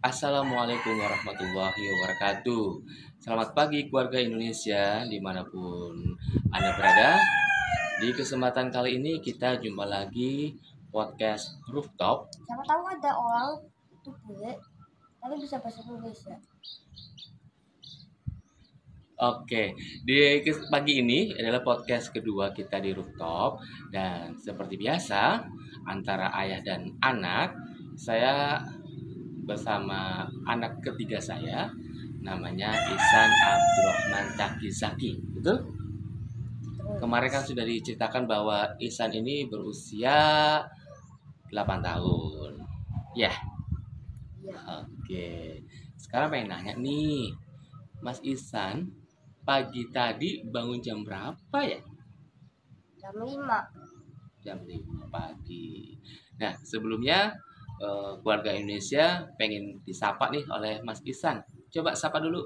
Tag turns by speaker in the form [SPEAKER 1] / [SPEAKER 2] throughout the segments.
[SPEAKER 1] Assalamualaikum warahmatullahi wabarakatuh. Selamat pagi keluarga Indonesia dimanapun Anda berada. Di kesempatan kali ini kita jumpa lagi podcast Rooftop.
[SPEAKER 2] Siapa tahu ada orang itu bule tapi bisa bahasa Indonesia.
[SPEAKER 1] Oke, di pagi ini adalah podcast kedua kita di Rooftop. Dan seperti biasa antara ayah dan anak, saya bersama anak ketiga saya, namanya Ihsan Abdurrahman Takizaki. Betul? Kemarin kan sudah diceritakan bahwa Ihsan ini berusia 8 tahun. Ya,
[SPEAKER 2] Iya,
[SPEAKER 1] oke. Sekarang pengen nanya nih, Mas Ihsan, pagi tadi bangun jam berapa ya?
[SPEAKER 2] jam 5.
[SPEAKER 1] Jam 5 pagi. Nah, sebelumnya keluarga Indonesia pengen disapa nih oleh Mas Ihsan. Coba sapa dulu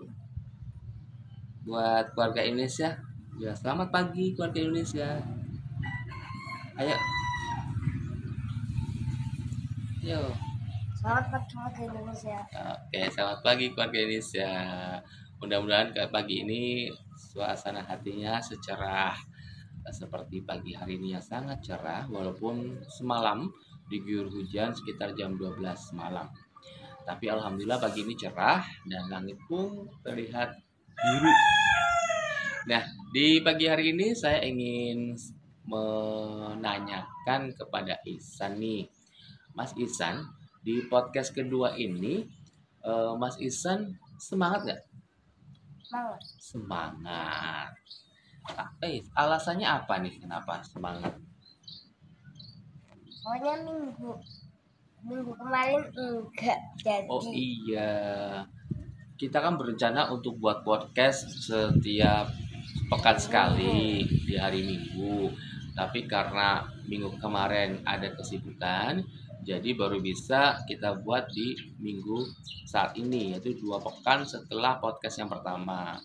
[SPEAKER 1] buat keluarga Indonesia. Ya, selamat pagi keluarga Indonesia. Ayo, yuk.
[SPEAKER 2] Selamat pagi warga Indonesia.
[SPEAKER 1] Oke, selamat pagi keluarga Indonesia. Mudah-mudahan pagi ini suasana hatinya secerah seperti pagi hari ini yang sangat cerah walaupun semalam diguyur hujan sekitar jam 12 malam. Tapi alhamdulillah pagi ini cerah dan langit pun terlihat biru. Nah, di pagi hari ini saya ingin menanyakan kepada Ihsan nih. Mas Ihsan, di podcast kedua ini Mas Ihsan semangat nggak?
[SPEAKER 2] Semangat.
[SPEAKER 1] Semangat. Alasannya apa nih kenapa semangat?
[SPEAKER 2] Soalnya minggu kemarin enggak jadi.
[SPEAKER 1] Oh iya, kita kan berencana untuk buat podcast setiap pekan sekali di hari Minggu. Tapi karena minggu kemarin ada kesibukan, jadi baru bisa kita buat di minggu saat ini, yaitu 2 pekan setelah podcast yang pertama.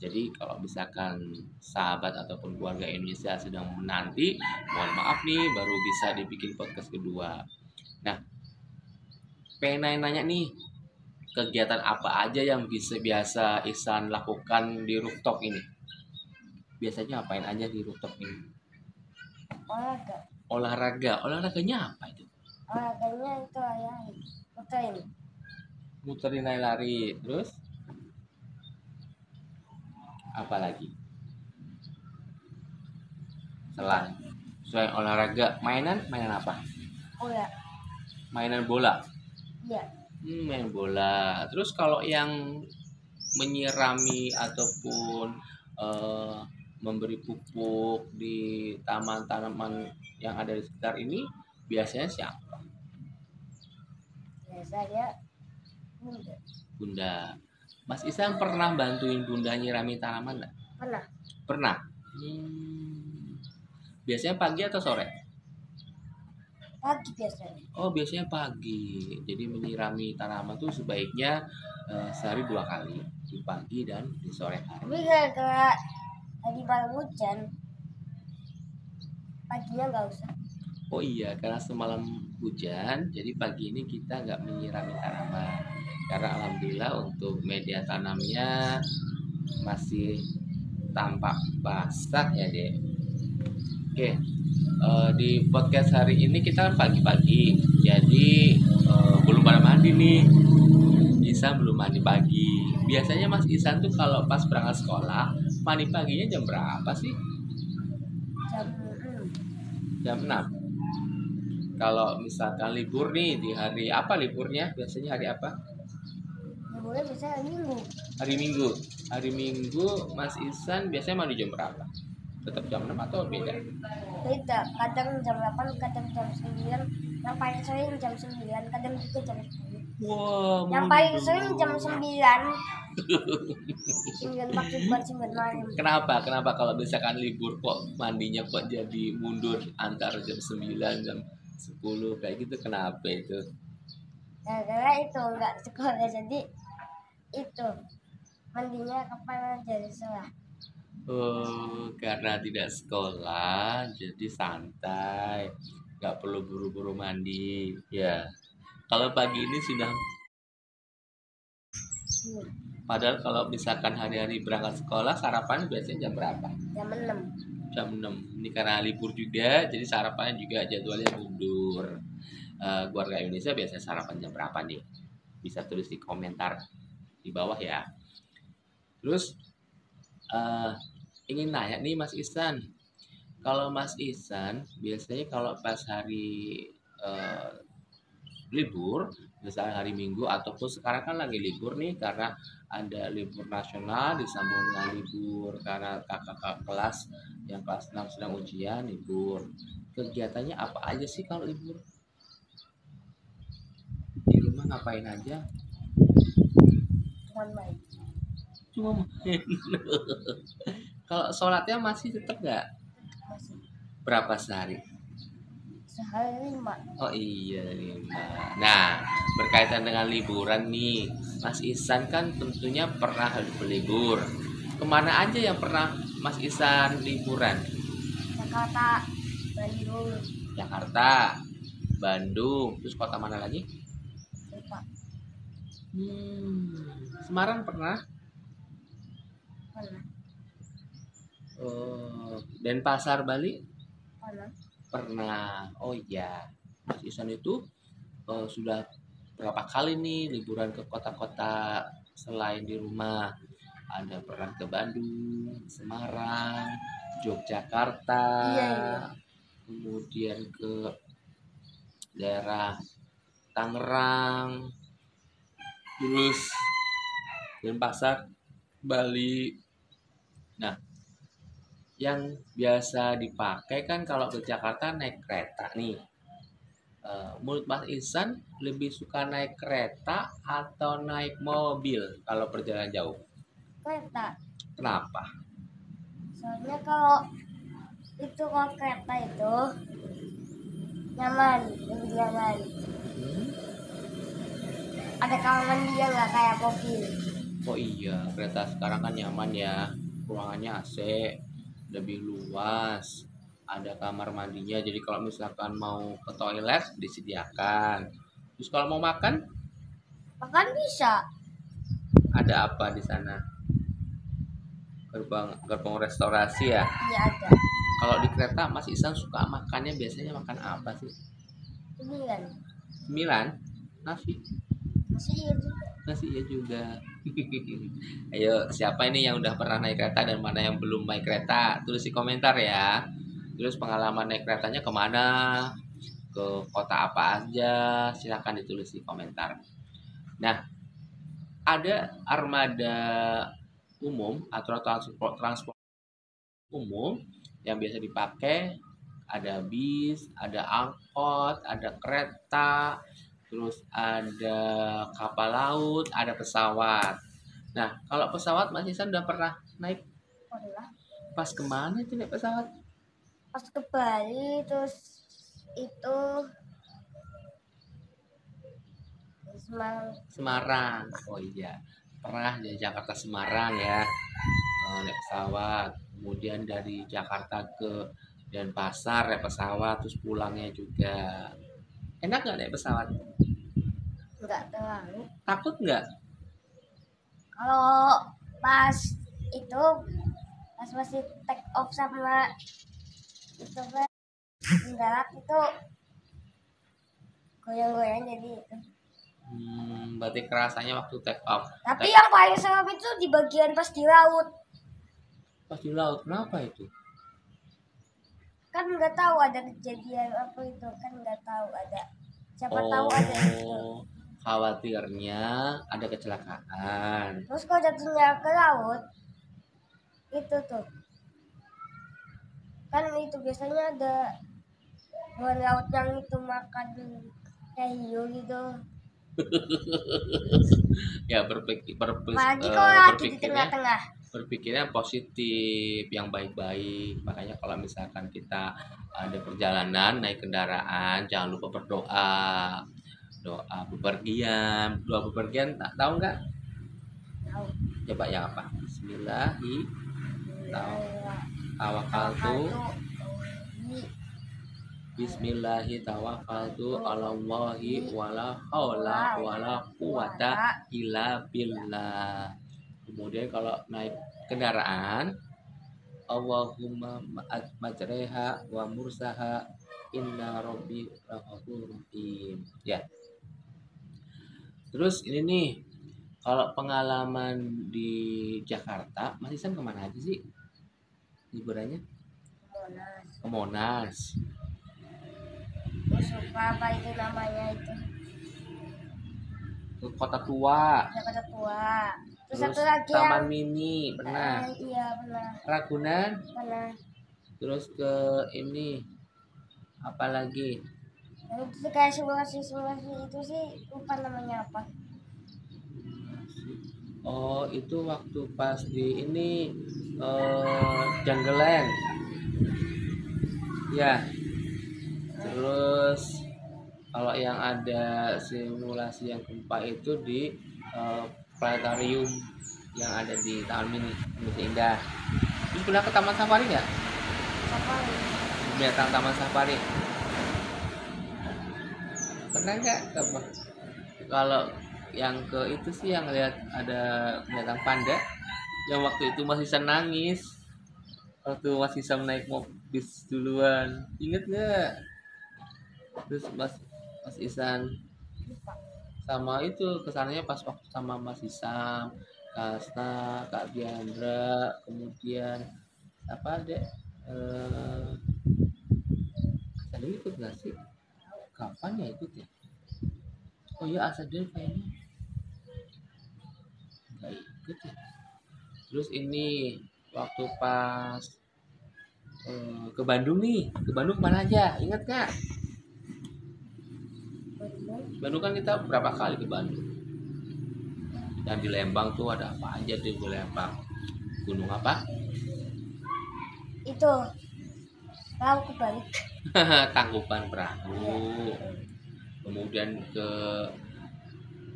[SPEAKER 1] Jadi kalau misalkan sahabat ataupun keluarga Indonesia sedang menanti, mohon maaf nih baru bisa dibikin podcast kedua. Nah, pengen nanya-nanya nih, kegiatan apa aja yang bisa biasa Ihsan lakukan di rooftop ini? Biasanya apain aja di rooftop ini?
[SPEAKER 2] Olahraga.
[SPEAKER 1] Olahraganya apa itu?
[SPEAKER 2] Olahraganya itu ya puterin.
[SPEAKER 1] Muterin lari-lari, terus apa lagi? Selain olahraga, mainan apa?
[SPEAKER 2] Bola.
[SPEAKER 1] Mainan bola.
[SPEAKER 2] Iya.
[SPEAKER 1] Main bola. Terus kalau yang menyirami ataupun eh, memberi pupuk di taman tanaman yang ada di sekitar ini biasanya siapa?
[SPEAKER 2] Biasanya bunda.
[SPEAKER 1] Bunda. Mas Ihsan pernah bantuin bunda nyirami tanaman nggak?
[SPEAKER 2] Pernah.
[SPEAKER 1] Pernah. Biasanya pagi atau sore?
[SPEAKER 2] Pagi biasanya.
[SPEAKER 1] Oh, biasanya pagi. Jadi menyirami tanaman tuh sebaiknya sehari 2 kali, di pagi dan di sore hari.
[SPEAKER 2] Tapi gara-gara tadi malam hujan, paginya nggak usah.
[SPEAKER 1] Oh iya, karena semalam hujan, jadi pagi ini kita nggak menyirami tanaman. Karena alhamdulillah untuk media tanamnya masih tampak basah ya deh. Oke, di podcast hari ini kita pagi-pagi, jadi belum pada mandi nih. Ihsan belum mandi pagi. Biasanya Mas Ihsan tuh kalau pas berangkat sekolah, mandi paginya jam berapa sih?
[SPEAKER 2] Jam 6.
[SPEAKER 1] Jam 6. Kalau misalkan libur nih, di hari apa liburnya? Biasanya hari apa?
[SPEAKER 2] Liburnya biasanya hari Minggu.
[SPEAKER 1] Hari Minggu. Hari Minggu Mas Ihsan biasanya mandi jam berapa? Tetap jam 6 atau beda?
[SPEAKER 2] Beda, kadang jam 8, kadang jam 9. Yang paling sering jam 9, kadang juga jam 10.
[SPEAKER 1] Wah,
[SPEAKER 2] Yang paling sering jam 9. 9 pagi buat 9 malam.
[SPEAKER 1] Kenapa kalau misalkan libur kok mandinya kok jadi mundur antara jam 9 jam 10 kayak gitu, kenapa itu?
[SPEAKER 2] Gara-gara itu nggak sekolah jadi itu mandinya kapan aja setelah.
[SPEAKER 1] Oh, karena tidak sekolah jadi santai, nggak perlu buru-buru mandi. Ya, kalau pagi ini sudah
[SPEAKER 2] Hmm,
[SPEAKER 1] Padahal kalau misalkan hari-hari berangkat sekolah, sarapan biasanya jam berapa?
[SPEAKER 2] jam 6.
[SPEAKER 1] Jam 6. Ini karena libur juga, jadi sarapannya juga jadwalnya mundur. Keluarga Indonesia biasanya sarapan jam berapa nih? Bisa tulis di komentar di bawah ya. Terus eh, ingin nanya nih Mas Ihsan, kalau Mas Ihsan biasanya kalau pas hari eh, libur, misalnya hari Minggu ataupun sekarang kan lagi libur nih karena ada libur nasional disambung dengan libur karena kakak kelas yang kelas 6 sedang ujian libur. Kegiatannya apa aja sih kalau libur? Di rumah ngapain aja?
[SPEAKER 2] Cuman main.
[SPEAKER 1] Cuma main. Kalau sholatnya masih tetap nggak?
[SPEAKER 2] Masih
[SPEAKER 1] Berapa sehari?
[SPEAKER 2] sehari 5.
[SPEAKER 1] Oh iya, Lima. Nah, berkaitan dengan liburan nih, Mas Ihsan kan tentunya pernah berlibur. Kemana aja yang pernah Mas Ihsan liburan?
[SPEAKER 2] Jakarta, Bandung,
[SPEAKER 1] Jakarta, Bandung, terus kota mana lagi?
[SPEAKER 2] lupa.
[SPEAKER 1] Semarang pernah?
[SPEAKER 2] Mana?
[SPEAKER 1] Denpasar, Bali?
[SPEAKER 2] Mana?
[SPEAKER 1] Pernah. Oh iya, Mas Ihsan itu sudah berapa kali nih liburan ke kota-kota selain di rumah? Ada pernah ke Bandung, Semarang, Yogyakarta,
[SPEAKER 2] Iya, iya.
[SPEAKER 1] kemudian ke daerah Tangerang, terus Denpasar, Bali. Nah, yang biasa dipakai kan kalau ke Jakarta naik kereta nih. Menurut Mas Ihsan lebih suka naik kereta atau naik mobil kalau perjalanan jauh?
[SPEAKER 2] Kereta.
[SPEAKER 1] Kenapa?
[SPEAKER 2] Soalnya kalau kereta itu nyaman, lebih nyaman. Ada kamar dia nggak kayak mobil.
[SPEAKER 1] Oh iya, kereta sekarang kan nyaman ya. Ruangannya AC, lebih luas, ada kamar mandinya. Jadi kalau misalkan mau ke toilet disediakan. Terus kalau mau makan,
[SPEAKER 2] Makan bisa.
[SPEAKER 1] ada apa di sana? Gerbang gerbang restorasi ya.
[SPEAKER 2] Iya ada.
[SPEAKER 1] Kalau di kereta Mas Ihsan suka makannya biasanya makan apa sih?
[SPEAKER 2] Sembilan.
[SPEAKER 1] 9? Nasi.
[SPEAKER 2] Masih iya juga.
[SPEAKER 1] Nasi ya juga. Ayo, siapa ini yang udah pernah naik kereta dan mana yang belum naik kereta? Tulis di komentar ya. Terus pengalaman naik keretanya kemana? Ke kota apa aja? Silahkan ditulis di komentar. Nah, ada armada umum atau transport umum yang biasa dipakai. Ada bis, ada angkot, ada kereta, terus ada kapal laut, ada pesawat. Nah, kalau pesawat Mas Ihsan udah pernah naik?
[SPEAKER 2] Pernah.
[SPEAKER 1] Pas kemana itu naik pesawat?
[SPEAKER 2] Pas ke Bali terus itu Semarang.
[SPEAKER 1] Semarang. Oh iya, pernah dari Jakarta Semarang ya, naik pesawat. Kemudian dari Jakarta ke Denpasar naik pesawat, terus pulangnya juga. Enak nggak naik pesawat?
[SPEAKER 2] Nggak terlalu.
[SPEAKER 1] Takut nggak?
[SPEAKER 2] Kalau pas itu pas masih take off sama itu kan mendarat itu goyang-goyang jadi itu.
[SPEAKER 1] Berarti kerasanya waktu take off.
[SPEAKER 2] Tapi yang paling serem itu di bagian pas di laut.
[SPEAKER 1] Pas di laut, kenapa itu?
[SPEAKER 2] Kan nggak tahu ada kejadian apa itu, kan nggak tahu ada. Siapa tahu ada itu.
[SPEAKER 1] Khawatirnya ada kecelakaan.
[SPEAKER 2] Terus kalau jatuhnya ke laut itu tuh kan itu biasanya ada hewan laut yang itu makan kayak hiu gitu.
[SPEAKER 1] Ya berpikir
[SPEAKER 2] Apalagi kalau lagi di tengah-tengah.
[SPEAKER 1] berpikirnya positif, yang baik-baik. Makanya kalau misalkan kita ada perjalanan naik kendaraan, jangan lupa berdoa. Doa bepergian, doa bepergian tak tahu nggak?
[SPEAKER 2] Tahu.
[SPEAKER 1] Coba yang apa? Bismillahirrahmanirrahim. Tawakaltu
[SPEAKER 2] Di
[SPEAKER 1] Bismillahi tawakkaltu 'alallahi wala haula wala quwata illa billah. Kemudian kalau naik kendaraan, Allahumma majreha wa mursaha inna rabbi ghafurur rahim. Ya. Terus ini nih, kalau pengalaman di Jakarta, Mas Isan kemana aja sih liburannya?
[SPEAKER 2] Monas.
[SPEAKER 1] Ke Monas.
[SPEAKER 2] Gue suka apa itu namanya itu
[SPEAKER 1] Ke Kota Tua.
[SPEAKER 2] Jakarta Tua. Terus
[SPEAKER 1] Terus
[SPEAKER 2] satu lagi
[SPEAKER 1] Taman
[SPEAKER 2] yang
[SPEAKER 1] Mini pernah.
[SPEAKER 2] iya pernah
[SPEAKER 1] Ragunan.
[SPEAKER 2] pernah.
[SPEAKER 1] Terus ke ini apa lagi?
[SPEAKER 2] Yang itu kayak simulasi itu sih lupa namanya apa.
[SPEAKER 1] Oh, itu waktu pas di ini Jungleland. Ya. Terus kalau yang ada simulasi yang gempa itu di planetarium yang ada di Taman Mini, Indonesia Indah. Terus pernah ke Taman Safari nggak?
[SPEAKER 2] Safari.
[SPEAKER 1] Binatang Taman Safari. Pernah nggak? Kalau yang ke itu sih yang lihat ada binatang panda, yang waktu itu masih bisa nangis, waktu masih bisa naik mobil duluan, inget nggak? Terus Mas Isan sama itu kesannya pas waktu sama Mas Isam, Kasna, Kak Diandra, kemudian apa deh? Tadi ikut nggak sih? Kapan ya ikut ya? Oh iya Asadel kayaknya nggak ikut ya. Terus ini waktu pas ke Bandung nih, ke Bandung kemana aja? Ingat nggak? Bandung kan kita berapa kali ke Bandung? Yang di Lembang tuh ada apa aja tuh di Lembang? Gunung apa?
[SPEAKER 2] Itu tahu kebalik.
[SPEAKER 1] Tangkuban Perahu. Kemudian ke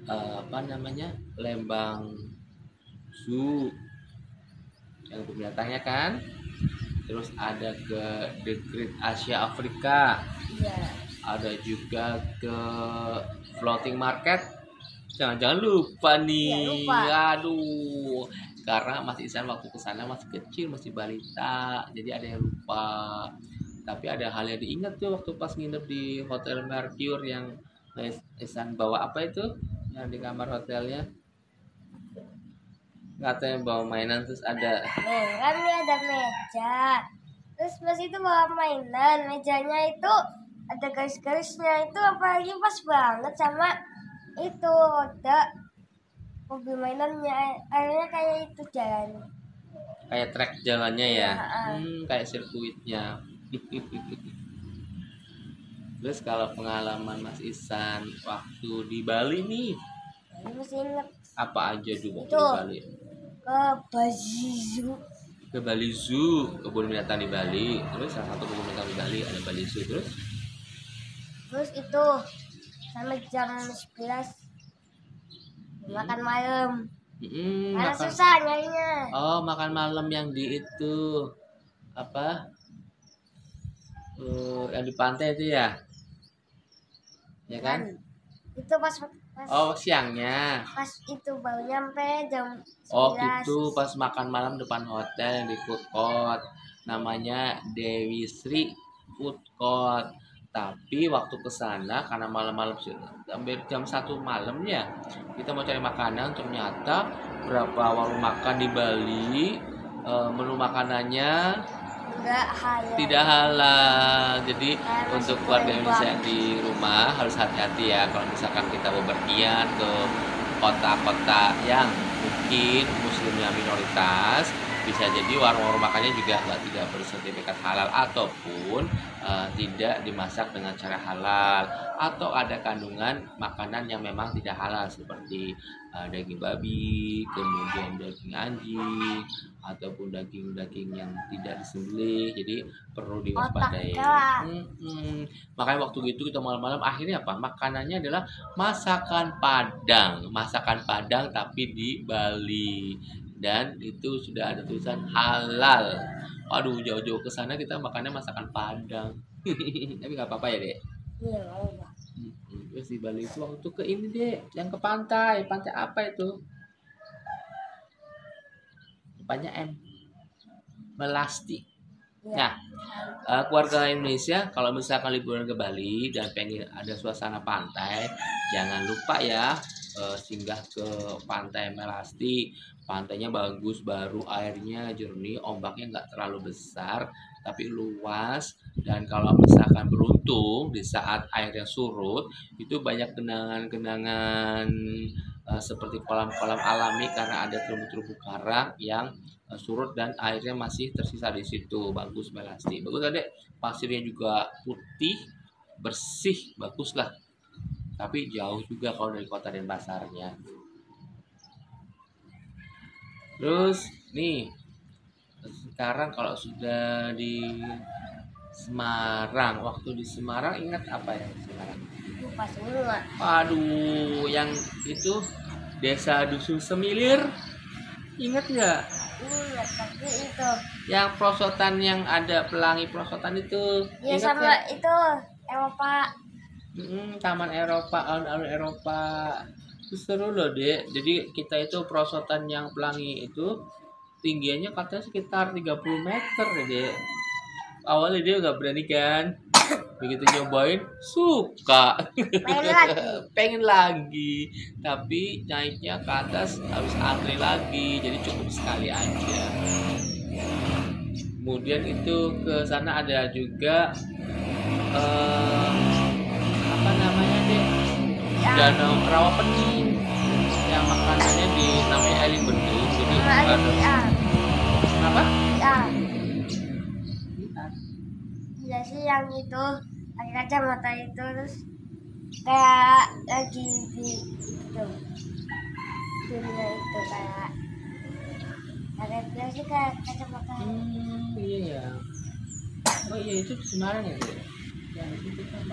[SPEAKER 1] apa namanya? Lembang Zoo yang binatangnya kan. Terus ada ke The Great Asia Afrika.
[SPEAKER 2] Iya.
[SPEAKER 1] Ada juga ke Floating Market. Jangan lupa nih.
[SPEAKER 2] Ya, lupa.
[SPEAKER 1] Aduh. Karena Mas Isan waktu ke sana masih kecil, masih balita. Jadi ada yang lupa. Tapi ada hal yang diingat tuh waktu pas nginep di Hotel Mercure yang Mas Isan bawa apa itu? Yang di kamar hotelnya. Katanya bawa mainan terus ada
[SPEAKER 2] Kan ini ada meja. Terus pas itu bawa mainan, mejanya itu ada garis-garisnya itu apalagi pas banget sama itu roda mobil mainannya. Akhirnya kayak itu jalan.
[SPEAKER 1] kayak trek jalannya ya.
[SPEAKER 2] Iya,
[SPEAKER 1] Kayak sirkuitnya. Terus kalau pengalaman Mas Isan waktu di Bali nih,
[SPEAKER 2] Ini masih inget
[SPEAKER 1] apa aja dulu waktu
[SPEAKER 2] Itu.
[SPEAKER 1] di Bali?
[SPEAKER 2] ke Bazizu.
[SPEAKER 1] Ke Bali Zoo, kebun binatang di Bali. Terus salah satu kebun binatang di Bali ada Bali Zoo.
[SPEAKER 2] Terus itu sampai jam 11 makan malam. Karena
[SPEAKER 1] Makan.
[SPEAKER 2] susah nyarinya.
[SPEAKER 1] Oh, makan malam yang di itu apa? Yang di pantai itu ya? Ya kan?
[SPEAKER 2] Itu pas
[SPEAKER 1] Oh, siangnya.
[SPEAKER 2] pas itu baru nyampe jam 11.
[SPEAKER 1] Oh gitu, pas makan malam depan hotel yang di food court. Namanya Dewi Sri Food Court. Tapi waktu ke sana karena malam-malam hampir jam 1 malamnya kita mau cari makanan, ternyata berapa warung makan di Bali menu makanannya
[SPEAKER 2] Enggak halal.
[SPEAKER 1] tidak halal. Jadi
[SPEAKER 2] Kayak
[SPEAKER 1] untuk
[SPEAKER 2] nasi
[SPEAKER 1] keluarga
[SPEAKER 2] goreng
[SPEAKER 1] Indonesia
[SPEAKER 2] doang.
[SPEAKER 1] di rumah harus hati-hati ya kalau misalkan kita bepergian ke kota-kota yang mungkin muslimnya minoritas, bisa jadi warung-warung makannya juga tidak bersertifikat halal ataupun tidak dimasak dengan cara halal atau ada kandungan makanan yang memang tidak halal seperti daging babi, kemudian daging anjing ataupun daging-daging yang tidak disembelih, jadi perlu diwaspadai.
[SPEAKER 2] Otak
[SPEAKER 1] Makanya waktu itu kita malam-malam akhirnya apa? Makanannya adalah masakan Padang tapi di Bali, dan itu sudah ada tulisan halal. Aduh, jauh-jauh ke sana kita makannya masakan Padang. Tapi nggak apa-apa ya dek.
[SPEAKER 2] Iya, mau Pak.
[SPEAKER 1] Terus di Bali itu waktu ke ini dek, yang ke pantai, pantai apa itu? Depannya M, Melasti.
[SPEAKER 2] Iya.
[SPEAKER 1] Nah, keluarga Indonesia kalau misalkan liburan ke Bali dan pengen ada suasana pantai, jangan lupa ya singgah ke Pantai Melasti. Pantainya bagus, baru, airnya jernih, ombaknya nggak terlalu besar, tapi luas. Dan kalau misalkan beruntung di saat airnya surut, itu banyak genangan-genangan seperti kolam-kolam alami karena ada terumbu-terumbu karang yang surut dan airnya masih tersisa di situ. Bagus Melasti, bagus adek, pasirnya juga putih bersih, bagus lah, tapi jauh juga kalau dari kota Denpasarnya. Terus nih, sekarang kalau sudah di Semarang, waktu di Semarang ingat apa ya di Semarang?
[SPEAKER 2] Lupa semua.
[SPEAKER 1] Aduh, yang itu desa Dusun Semilir, ingat nggak?
[SPEAKER 2] Ingat, tapi itu.
[SPEAKER 1] Yang perosotan yang ada pelangi perosotan itu,
[SPEAKER 2] Ya
[SPEAKER 1] ingat
[SPEAKER 2] sama
[SPEAKER 1] nggak?
[SPEAKER 2] itu Eropa.
[SPEAKER 1] Taman Eropa, alun-alun Eropa. Itu seru loh, Dek. Jadi kita itu perosotan yang pelangi itu tingginya katanya sekitar 30 meter, Dek. Awalnya dia nggak berani kan. Begitu nyobain, suka.
[SPEAKER 2] Main lagi.
[SPEAKER 1] Pengen lagi. Tapi naiknya ke atas harus antri lagi. Jadi cukup sekali aja. Kemudian itu ke sana ada juga apa namanya deh,
[SPEAKER 2] Ya,
[SPEAKER 1] danau Rawapening yang makanannya di namanya eling bendung. Jadi
[SPEAKER 2] sama ada
[SPEAKER 1] ada
[SPEAKER 2] VR.
[SPEAKER 1] apa?
[SPEAKER 2] VR. Iya sih yang itu pakai kacamata itu terus kayak lagi di itu dunia itu kayak dia sih kayak kacamata.
[SPEAKER 1] Iya ya. Oh iya itu di Semarang ya deh. Yang itu kan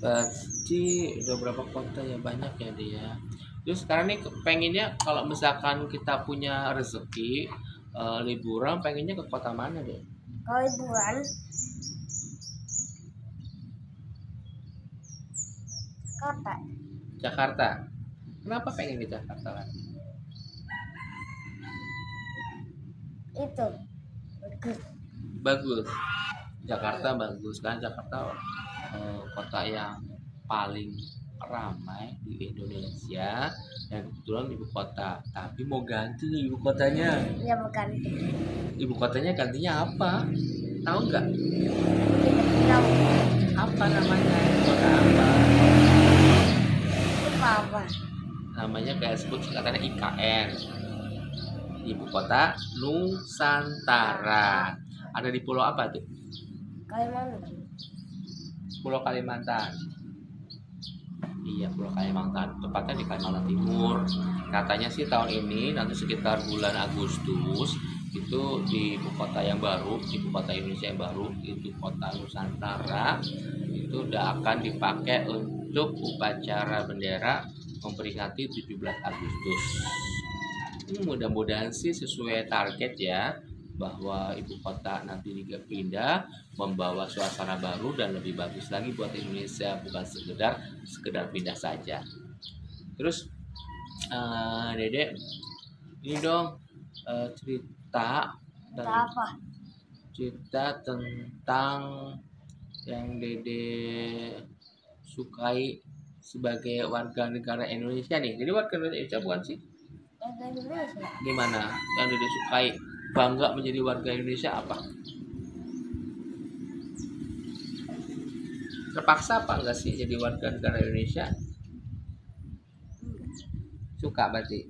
[SPEAKER 1] berarti udah berapa kota ya, banyak ya dia. Terus sekarang nih pengennya kalau misalkan kita punya rezeki liburan pengennya ke kota mana deh?
[SPEAKER 2] Kalau liburan kota
[SPEAKER 1] Jakarta. Kenapa pengen ke Jakarta kan?
[SPEAKER 2] itu bagus.
[SPEAKER 1] Bagus. Jakarta bagus kan, Jakarta kota yang paling ramai di Indonesia dan kebetulan ibu kota. Tapi mau ganti nih ibu kotanya.
[SPEAKER 2] Ya bukan
[SPEAKER 1] Ibu kotanya gantinya apa? Tahu nggak?
[SPEAKER 2] tahu
[SPEAKER 1] Apa namanya? Ibu kota apa?
[SPEAKER 2] itu apa.
[SPEAKER 1] Namanya kayak sebut katanya IKN. Ibu kota Nusantara. Ada di pulau apa tuh?
[SPEAKER 2] Kalimantan.
[SPEAKER 1] Pulau Kalimantan. Iya, Pulau Kalimantan. Tepatnya di Kalimantan Timur. Katanya sih tahun ini nanti sekitar bulan Agustus itu di ibu kota yang baru, ibu kota Indonesia yang baru, itu kota Nusantara, itu udah akan dipakai untuk upacara bendera memperingati 17 Agustus. Mudah-mudahan sih sesuai target ya, bahwa ibu kota nanti pindah membawa suasana baru dan lebih bagus lagi buat Indonesia, bukan sekedar pindah saja. Terus Dede ini dong cerita
[SPEAKER 2] apa
[SPEAKER 1] cerita tentang yang Dede sukai sebagai warga negara Indonesia nih. Jadi warga negara Indonesia bukan sih?
[SPEAKER 2] warga Indonesia
[SPEAKER 1] Gimana yang Dede sukai bangga menjadi warga Indonesia apa? Terpaksa apa enggak sih jadi warga negara Indonesia? Suka berarti.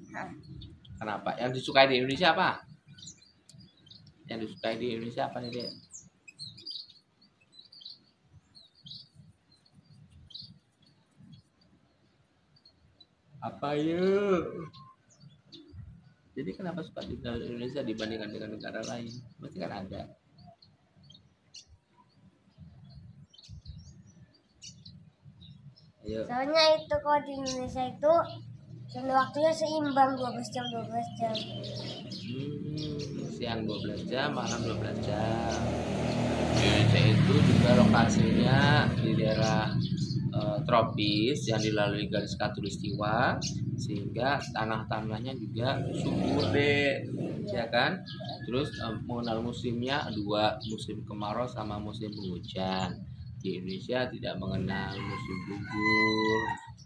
[SPEAKER 1] Kenapa? Yang disukai di Indonesia apa? Yang disukai di Indonesia apa nih Dek? Apa yuk? Jadi kenapa suka di Indonesia dibandingkan dengan negara lain? Berarti kan ada. Ayo.
[SPEAKER 2] soalnya itu kalau di Indonesia itu Dan waktunya seimbang 12 jam 12 jam.
[SPEAKER 1] Siang 12 jam, malam 12 jam. Di Indonesia itu juga lokasinya di daerah tropis yang dilalui garis khatulistiwa, sehingga tanah-tanahnya juga subur deh, ya kan. Terus mengenal musimnya dua, musim kemarau sama musim penghujan. Di Indonesia tidak mengenal musim gugur,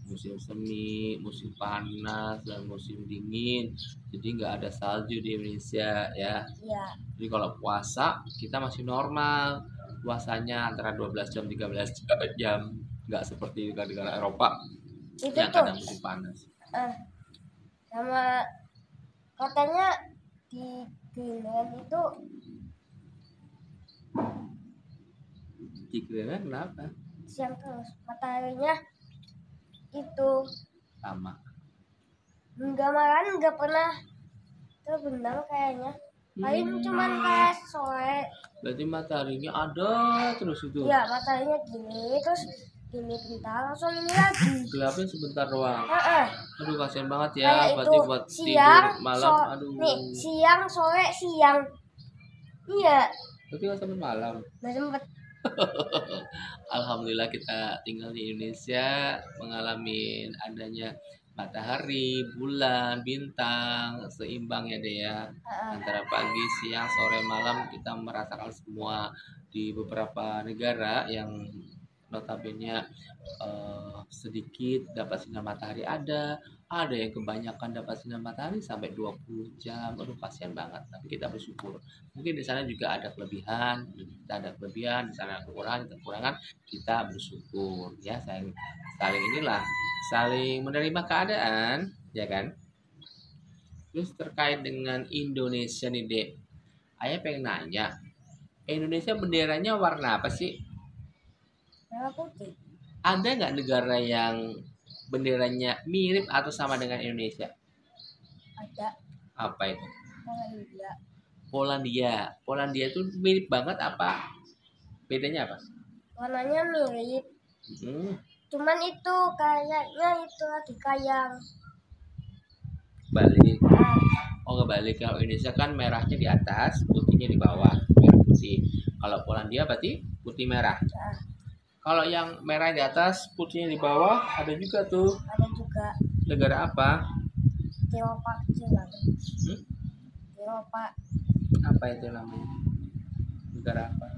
[SPEAKER 1] musim semi, musim panas, dan musim dingin. Jadi nggak ada salju di Indonesia ya.
[SPEAKER 2] Iya.
[SPEAKER 1] Jadi kalau puasa kita masih normal, puasanya antara 12 jam 13 jam, nggak seperti negara-negara Eropa
[SPEAKER 2] Itu
[SPEAKER 1] yang
[SPEAKER 2] tuh
[SPEAKER 1] kadang musim panas.
[SPEAKER 2] sama katanya di Greenland itu
[SPEAKER 1] Di Greenland kenapa?
[SPEAKER 2] siang terus mataharinya itu
[SPEAKER 1] Sama.
[SPEAKER 2] enggak malahan enggak pernah terbenam kayaknya. Paling cuman kayak sore.
[SPEAKER 1] Berarti mataharinya ada terus itu.
[SPEAKER 2] Iya, mataharinya gini terus gini bentar langsung ini lagi.
[SPEAKER 1] Gelapnya sebentar doang.
[SPEAKER 2] Heeh.
[SPEAKER 1] Aduh kasihan banget ya,
[SPEAKER 2] Kayak
[SPEAKER 1] berarti
[SPEAKER 2] itu
[SPEAKER 1] buat
[SPEAKER 2] siang,
[SPEAKER 1] tidur malam. Aduh.
[SPEAKER 2] nih siang sore siang. Iya.
[SPEAKER 1] Berarti nggak sampai malam.
[SPEAKER 2] Nggak sempet.
[SPEAKER 1] Alhamdulillah kita tinggal di Indonesia mengalami adanya matahari, bulan, bintang seimbang ya deh ya. Antara pagi, siang, sore, malam kita merasakan semua. Di beberapa negara yang notabene sedikit dapat sinar matahari ada yang kebanyakan dapat sinar matahari sampai 20 jam. Aduh kasihan banget, tapi kita bersyukur. Mungkin di sana juga ada kelebihan, kita ada kelebihan, di sana ada kekurangan, kita bersyukur ya, saling inilah, saling menerima keadaan, ya kan. Terus terkait dengan Indonesia nih Dek, Ayah pengen nanya, Indonesia benderanya warna apa sih?
[SPEAKER 2] Merah putih.
[SPEAKER 1] Ada nggak negara yang benderanya mirip atau sama dengan Indonesia?
[SPEAKER 2] Ada.
[SPEAKER 1] Apa itu?
[SPEAKER 2] Polandia.
[SPEAKER 1] Polandia itu mirip banget apa? Bedanya apa?
[SPEAKER 2] Warnanya mirip. Cuman itu kayaknya itu lagi kayang.
[SPEAKER 1] Balik. Oh kebalik, kalau Indonesia kan merahnya di atas, putihnya di bawah, merah putih. Kalau Polandia berarti putih merah. Kalau yang merah di atas, putihnya di bawah, ada juga tuh.
[SPEAKER 2] Ada juga.
[SPEAKER 1] Negara apa?
[SPEAKER 2] Eropa kecil banget. Eropa.
[SPEAKER 1] Apa itu namanya? Negara apa?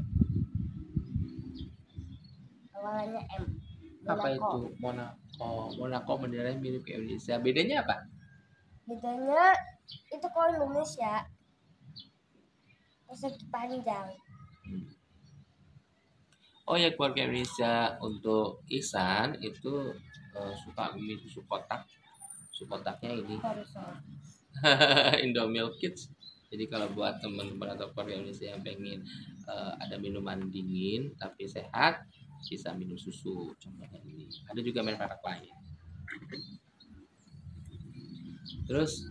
[SPEAKER 2] Awalnya M.
[SPEAKER 1] Apa itu? Monaco benderanya mirip kayak Indonesia. Bedanya apa?
[SPEAKER 2] Bedanya itu kalau Indonesia persegi panjang.
[SPEAKER 1] Oh ya, keluarga Indonesia untuk Ihsan itu suka mie susu kotak. Susu kotaknya ini Indomilk Kids. Jadi kalau buat teman-teman atau keluarga Indonesia yang pengen ada minuman dingin tapi sehat, bisa minum susu contohnya ini. Ada juga merek lain. Terus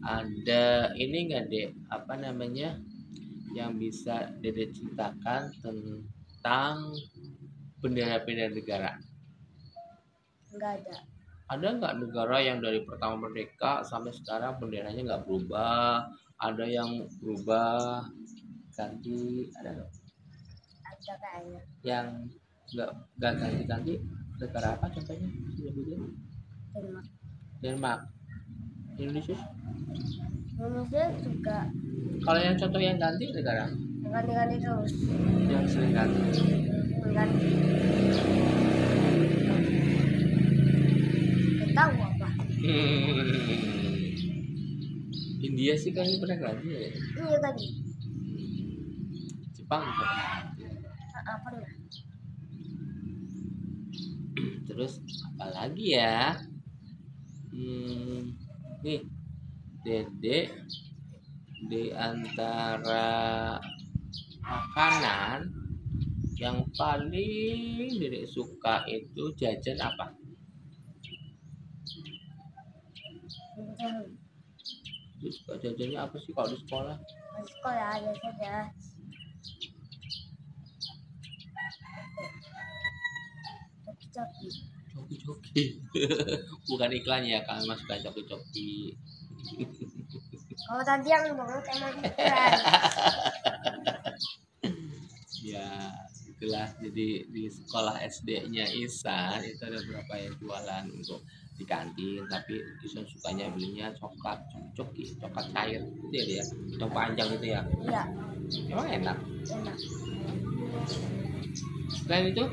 [SPEAKER 1] ada ini enggak Dek, apa namanya, yang bisa Dede ceritakan tentang bendera-bendera negara?
[SPEAKER 2] Enggak ada.
[SPEAKER 1] Ada nggak negara yang dari pertama merdeka sampai sekarang benderanya nggak berubah? Ada yang berubah ganti, ada nggak?
[SPEAKER 2] Ada kayaknya.
[SPEAKER 1] Yang nggak ganti-ganti negara apa contohnya?
[SPEAKER 2] Denmark.
[SPEAKER 1] Denmark. Indonesia?
[SPEAKER 2] Indonesia juga.
[SPEAKER 1] Kalau yang contoh yang ganti negara?
[SPEAKER 2] Ganti-ganti terus.
[SPEAKER 1] Yang sering ganti?
[SPEAKER 2] Ganti. Tahu apa?
[SPEAKER 1] India sih kayaknya pernah ganti ya.
[SPEAKER 2] Iya tadi.
[SPEAKER 1] Jepang juga
[SPEAKER 2] Pernah.
[SPEAKER 1] Terus apa lagi ya? Nih Dede, di antara makanan yang paling Dede suka itu jajan apa? Terus suka jajannya apa sih kalau di sekolah?
[SPEAKER 2] Di sekolah ada saja. Coki-coki.
[SPEAKER 1] Joki-joki. Bukan iklannya ya, kami masuk ke joki-joki.
[SPEAKER 2] Kalau tadi yang banget emang iklan.
[SPEAKER 1] Ya, itulah. Jadi di sekolah SD-nya Isan itu ada beberapa yang jualan untuk di kantin, tapi Isan sukanya belinya coklat joki, coklat cair itu ya dia, yang panjang itu ya.
[SPEAKER 2] Iya,
[SPEAKER 1] Emang enak.
[SPEAKER 2] enak.
[SPEAKER 1] Selain itu,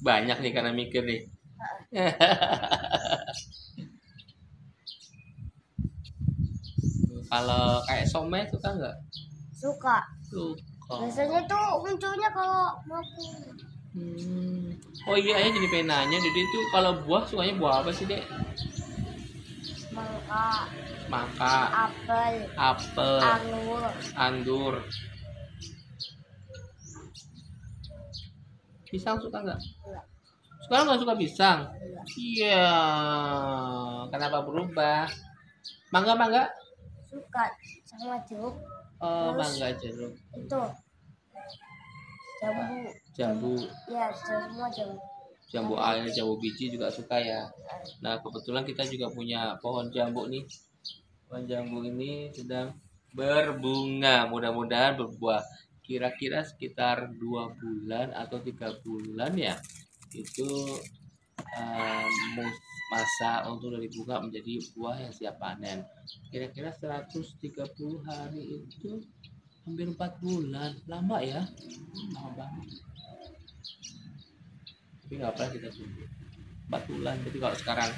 [SPEAKER 1] banyak nih karena mikir nih. Kalau kayak somai suka nggak?
[SPEAKER 2] Suka.
[SPEAKER 1] Suka.
[SPEAKER 2] Biasanya tuh munculnya kalau mau
[SPEAKER 1] Hmm. Oh iya ya, jadi pengen nanya, Dede itu kalau buah sukanya buah apa sih, Dek?
[SPEAKER 2] mangga,
[SPEAKER 1] Mangga,
[SPEAKER 2] apel,
[SPEAKER 1] apel,
[SPEAKER 2] anggur.
[SPEAKER 1] anggur. Pisang suka nggak?
[SPEAKER 2] Enggak,
[SPEAKER 1] Sekarang nggak suka pisang?
[SPEAKER 2] enggak.
[SPEAKER 1] Iya. Kenapa berubah? Mangga, mangga?
[SPEAKER 2] Suka sama jeruk.
[SPEAKER 1] Oh,
[SPEAKER 2] Terus
[SPEAKER 1] mangga jeruk.
[SPEAKER 2] itu jambu.
[SPEAKER 1] Jambu,
[SPEAKER 2] Ya, semua jambu.
[SPEAKER 1] jambu air, jambu biji juga suka ya. Nah, kebetulan kita juga punya pohon jambu nih. Pohon jambu ini sedang berbunga, mudah-mudahan berbuah. Kira-kira sekitar 2 bulan atau 3 bulan ya, itu masa untuk dari bunga menjadi buah yang siap panen. Kira-kira 130 hari itu hampir 4 bulan, lama ya, lama banget. Tapi nggak apa, kita tunggu 4 bulan. Jadi kalau sekarang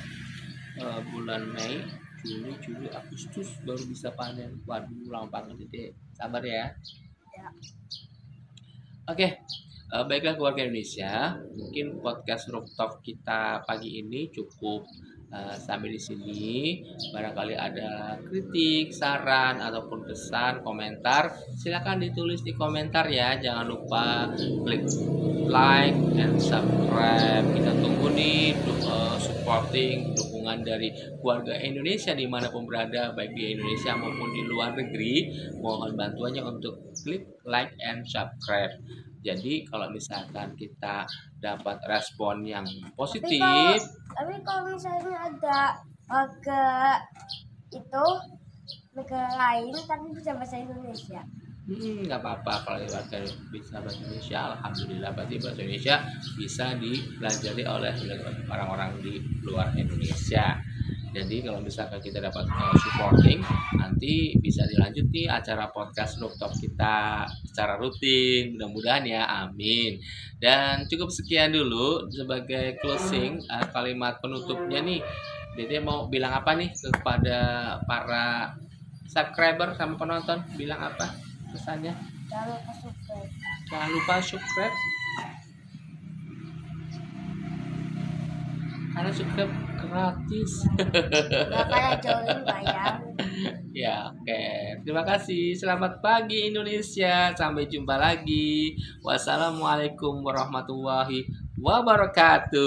[SPEAKER 1] bulan Mei, Juni, Juli, Agustus baru bisa panen. Waduh, lama banget, Dede. Sabar ya.
[SPEAKER 2] Ya.
[SPEAKER 1] Oke, baiklah keluarga Indonesia, mungkin podcast rooftop kita pagi ini cukup sampai di sini. Barangkali ada kritik, saran ataupun pesan, komentar, silakan ditulis di komentar ya. Jangan lupa klik like and subscribe. Kita tunggu nih supporting, dukungan dari keluarga Indonesia dimanapun berada, baik di Indonesia maupun di luar negeri. Mohon bantuannya untuk klik like and subscribe. Jadi kalau misalkan kita dapat respon yang positif,
[SPEAKER 2] Tapi kalau misalnya ada warga itu negara lain tapi bisa bahasa Indonesia.
[SPEAKER 1] nggak apa-apa kalau warga bisa bahasa Indonesia, alhamdulillah. Berarti bahasa Indonesia bisa dipelajari oleh orang-orang di luar Indonesia. Jadi kalau misalkan kita dapat supporting, nanti bisa dilanjut nih acara podcast rooftop kita secara rutin, mudah-mudahan ya, amin. Dan cukup sekian dulu sebagai closing, kalimat penutupnya nih. Dede mau bilang apa nih kepada para subscriber sama penonton, bilang apa pesannya?
[SPEAKER 2] Jangan lupa subscribe.
[SPEAKER 1] Jangan lupa subscribe, karena subscribe gratis.
[SPEAKER 2] Gak kayak join bayar.
[SPEAKER 1] Ya, oke. Terima kasih. Selamat pagi Indonesia. Sampai jumpa lagi. Wassalamualaikum warahmatullahi wabarakatuh.